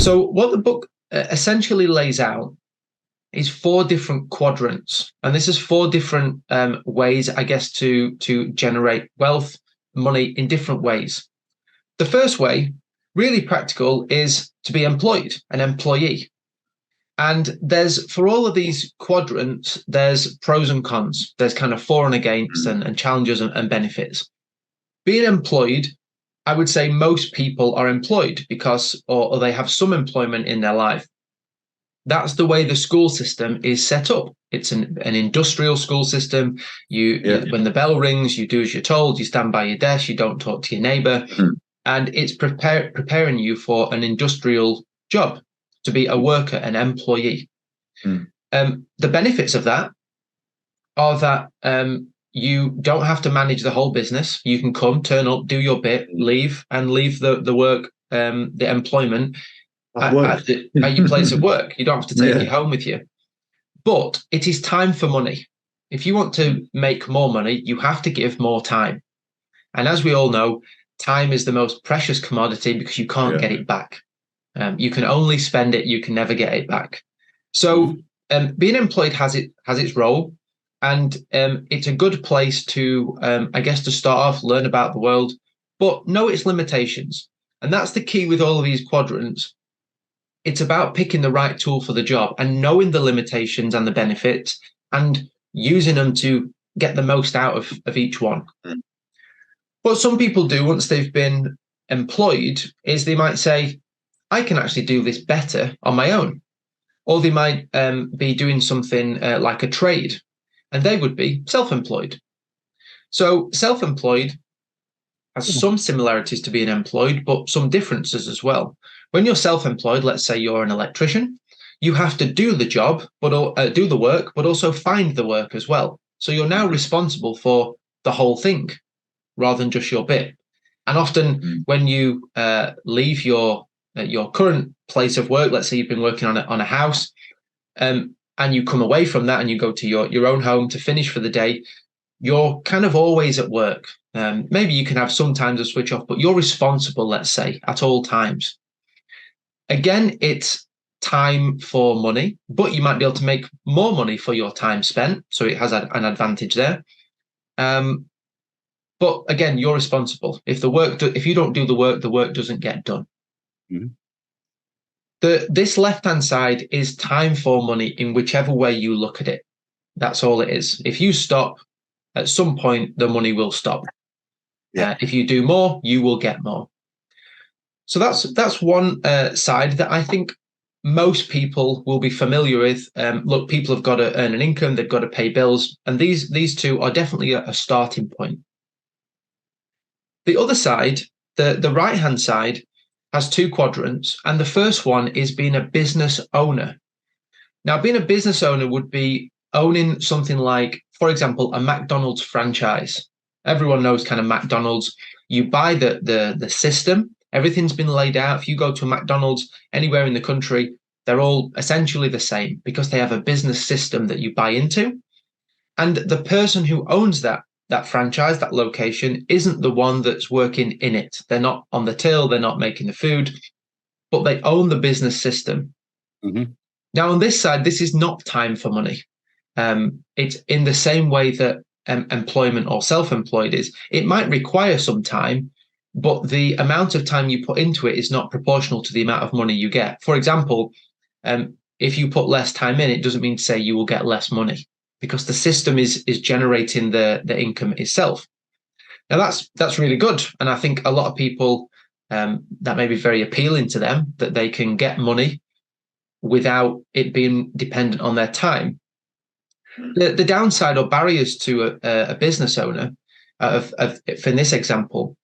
So what the book essentially lays out is four different quadrants, and this is four different ways, I guess, to generate wealth, money in different ways. The first way, really practical, is to be employed, an employee. And there's, for all of these quadrants, there's pros and cons. There's kind of for and against, and challenges and benefits. Being employed, I would say most people are employed because, or they have some employment in their life. That's the way the school system is set up. It's an industrial school system. You, when the bell rings, you do as you're told. You stand by your desk. You don't talk to your neighbor. And it's preparing you for an industrial job, to be a worker, an employee. The benefits of that are that you don't have to manage the whole business. You can come, turn up, do your bit, leave, and leave the work, the employment at your place of work. You don't have to take it home with you. But it is time for money. If you want to make more money, you have to give more time. And as we all know, time is the most precious commodity because you can't get it back. You can only spend it, you can never get it back. So being employed has its role, and it's a good place to, I guess, to start off, learn about the world, but know its limitations. And that's the key with all of these quadrants. It's about picking the right tool for the job and knowing the limitations and the benefits and using them to get the most out of each one. What some people do once they've been employed is they might say, I can actually do this better on my own. Or they might be doing something like a trade, and they would be self-employed. So self-employed has some similarities to being employed, but some differences as well. When you're self-employed, let's say you're an electrician, you have to do the job, but do the work, but also find the work as well. So you're now responsible for the whole thing rather than just your bit. And often when you leave your current place of work, let's say you've been working on a house, and you come away from that and you go to your own home to finish for the day, you're kind of always at work. Maybe you can have some time to switch off, but you're responsible, let's say, at all times. Again, it's time for money, but you might be able to make more money for your time spent. So it has an advantage there. But again, you're responsible. If you don't do the work doesn't get done. This left-hand side is time for money in whichever way you look at it. That's all it is. If you stop, at some point, the money will stop. If you do more, you will get more. So that's one side that I think most people will be familiar with. Look, people have got to earn an income, they've got to pay bills, and these two are definitely a starting point. The other side, the right-hand side, has two quadrants, and the first one is being a business owner. Now, being a business owner would be owning something like, for example, a McDonald's franchise. Everyone knows kind of McDonald's. You buy the system, everything's been laid out. If you go to a McDonald's anywhere in the country, they're all essentially the same because they have a business system that you buy into. And the person who owns that franchise, that location, isn't the one that's working in it. They're not on the till, they're not making the food, but they own the business system. Now, on this side, this is not time for money. It's in the same way that employment or self-employed is. It might require some time, but the amount of time you put into it is not proportional to the amount of money you get. For example, if you put less time in, it doesn't mean to say you will get less money, because the system is generating the income itself. Now that's really good, and I think a lot of people that may be very appealing to them, that they can get money without it being dependent on their time. The downside or barriers to a business owner, for this example,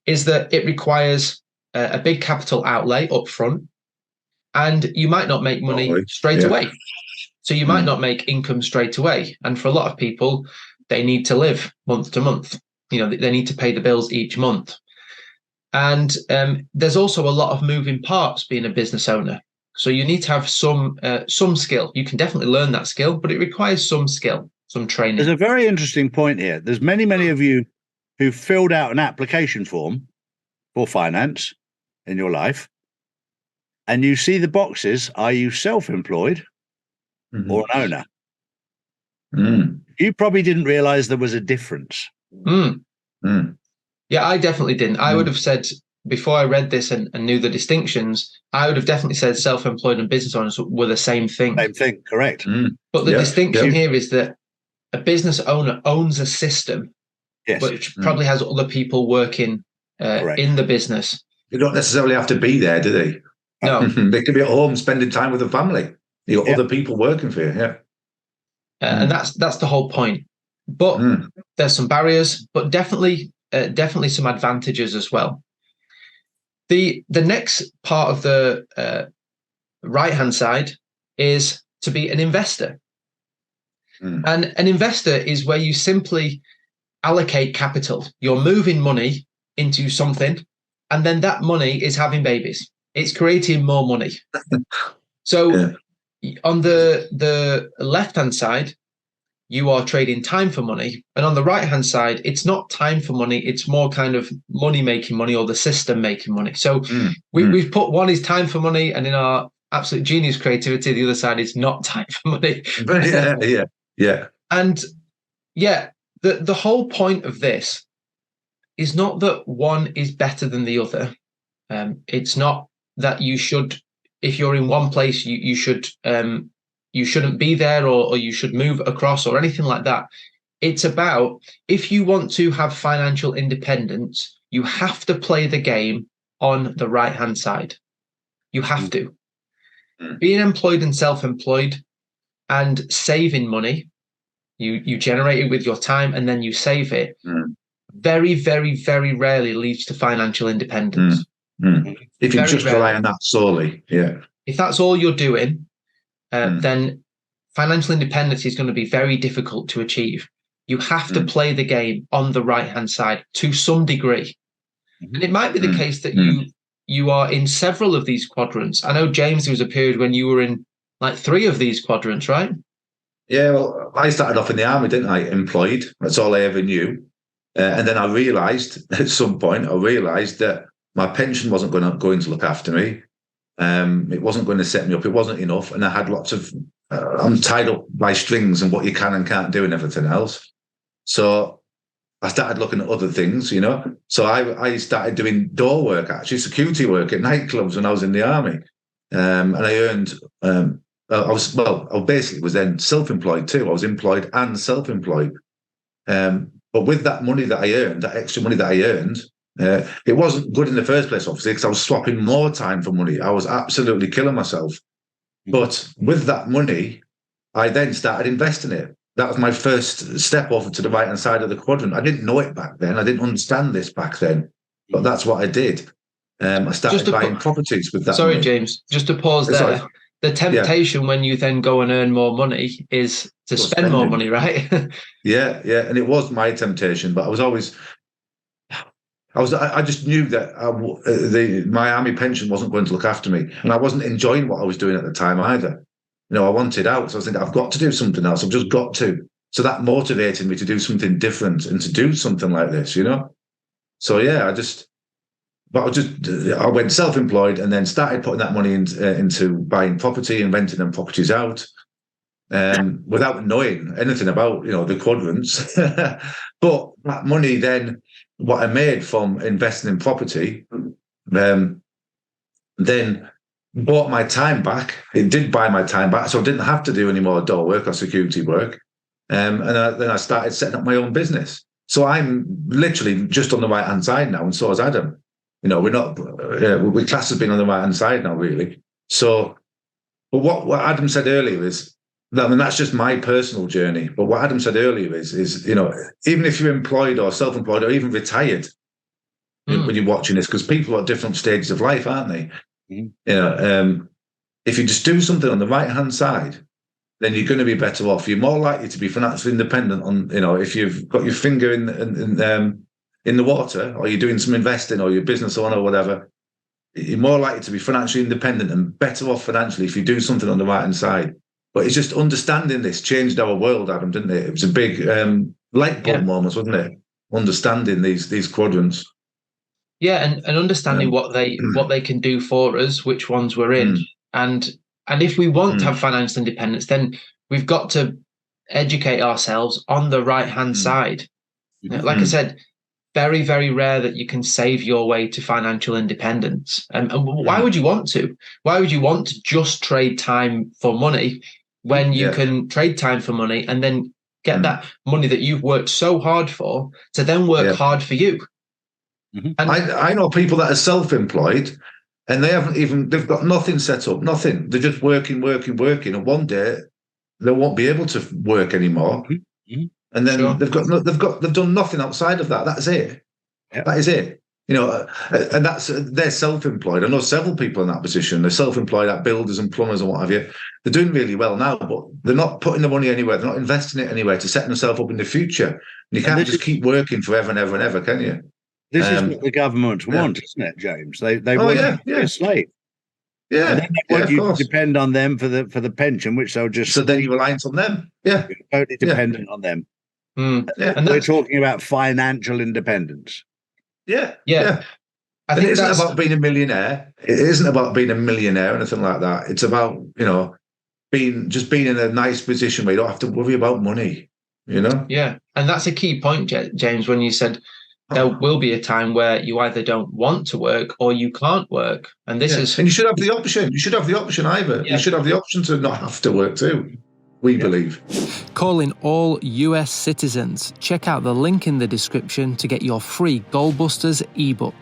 is that it requires a big capital outlay up front, and you might not make money straight away. So you might not make income straight away. And for a lot of people, they need to live month to month. They need to pay the bills each month. And there's also a lot of moving parts being a business owner. So you need to have some skill. You can definitely learn that skill, but it requires some skill, some training. There's a very interesting point here. There's many of you who filled out an application form for finance in your life, and you see the boxes, are you self-employed or an owner? You probably didn't realize there was a difference. Yeah, I definitely didn't. I would have said, before I read this and knew the distinctions, I would have definitely said self-employed and business owners were the same thing. Same thing, correct. But the distinction here is that a business owner owns a system, which probably has other people working in the business. They don't necessarily have to be there, do they? No. They can be at home spending time with the family. You got other people working for you, and that's the whole point. But there's some barriers, but definitely some advantages as well. The next part of the right-hand side is to be an investor. And an investor is where you simply allocate capital. You're moving money into something, and then that money is having babies. It's creating more money. So on the left-hand side, you are trading time for money. And on the right-hand side, it's not time for money. It's more kind of money making money, or the system making money. So we've put one is time for money, and in our absolute genius creativity, the other side is not time for money. And the whole point of this is not that one is better than the other. It's not that you should, if you're in one place, you shouldn't be there, or you should move across, or anything like that. It's about, if you want to have financial independence, you have to play the game on the right-hand side. You have to. Being employed and self-employed and saving money, you generate it with your time and then you save it, very, very, very rarely leads to financial independence. If you just rely on that solely, if that's all you're doing, then financial independence is going to be very difficult to achieve. You have to play the game on the right-hand side to some degree. And it might be the case that you are in several of these quadrants. I know, James, there was a period when you were in like 3 of these quadrants, right? Yeah, well, I started off in the army, didn't I? Employed. That's all I ever knew. And then I realised, at some point, that my pension wasn't going to look after me. It wasn't going to set me up. It wasn't enough. And I had lots of, I'm tied up by strings and what you can and can't do and everything else. So I started looking at other things, So I started doing door work, actually, security work at nightclubs when I was in the army. And I earned, I basically was then self-employed too. I was employed and self-employed. But with that money that I earned, that extra money that I earned, it wasn't good in the first place, obviously, because I was swapping more time for money. I was absolutely killing myself. But with that money, I then started investing it. That was my first step over to the right-hand side of the quadrant. I didn't know it back then. I didn't understand this back then. But that's what I did. I started buying properties with that money. Sorry, James, just to pause there. Sorry. The temptation when you then go and earn more money is to spend more money, right? Yeah. And it was my temptation, but I just knew that my army pension wasn't going to look after me, and I wasn't enjoying what I was doing at the time either. I wanted out, so I was thinking, I've got to do something else. I've just got to. So that motivated me to do something different and to do something like this, So yeah, I went self-employed and then started putting that money into buying property and renting them properties out, without knowing anything about the quadrants. But that money then, what I made from investing in property, then bought my time back. It did buy my time back, so I didn't have to do any more door work or security work. Then I started setting up my own business. So I'm literally just on the right-hand side now, and so is Adam. We're not, we class as being on the right-hand side now, really. So, but what Adam said earlier is, that's just my personal journey. But what Adam said earlier is even if you're employed or self-employed or even retired, when you're watching this, because people are at different stages of life, aren't they? If you just do something on the right-hand side, then you're going to be better off. You're more likely to be financially independent if you've got your finger in the water, or you're doing some investing, or you're a business owner or whatever. You're more likely to be financially independent and better off financially if you do something on the right-hand side. But it's just understanding this changed our world, Adam, didn't it? It was a big light bulb moment, wasn't it? Understanding these quadrants. Yeah, and understanding what they can do for us, which ones we're in, and if we want to have financial independence, then we've got to educate ourselves on the right hand side. Like I said, very, very rare that you can save your way to financial independence. And why would you want to? Why would you want to just trade time for money when you can trade time for money and then get that money that you've worked so hard for to then work hard for you? And I know people that are self-employed and they've got nothing set up, nothing. They're just working. And one day they won't be able to work anymore. And then they've done nothing outside of that. That's it. Yep. That is it. You know, and they're self-employed. I know several people in that position. They're self-employed, like builders and plumbers and what have you. They're doing really well now, but they're not putting the money anywhere. They're not investing it anywhere to set themselves up in the future. And you can't just keep working forever and ever and ever, can you? This is what the government want, isn't it, James? They want you to be a slave. Yeah, and then they want you to depend on them for the pension, which they'll just. So then you're reliant on them. Yeah, you're totally dependent on them. And we're talking about financial independence. Yeah. I think it isn't about being a millionaire. It isn't about being a millionaire or anything like that. It's about being in a nice position where you don't have to worry about money. Yeah, and that's a key point, James, when you said there will be a time where you either don't want to work or you can't work. And this is... And you should have the option. You should have the option either. Yeah. You should have the option to not have to work too, we believe. Calling all US citizens. Check out the link in the description to get your free Goalbusters ebook.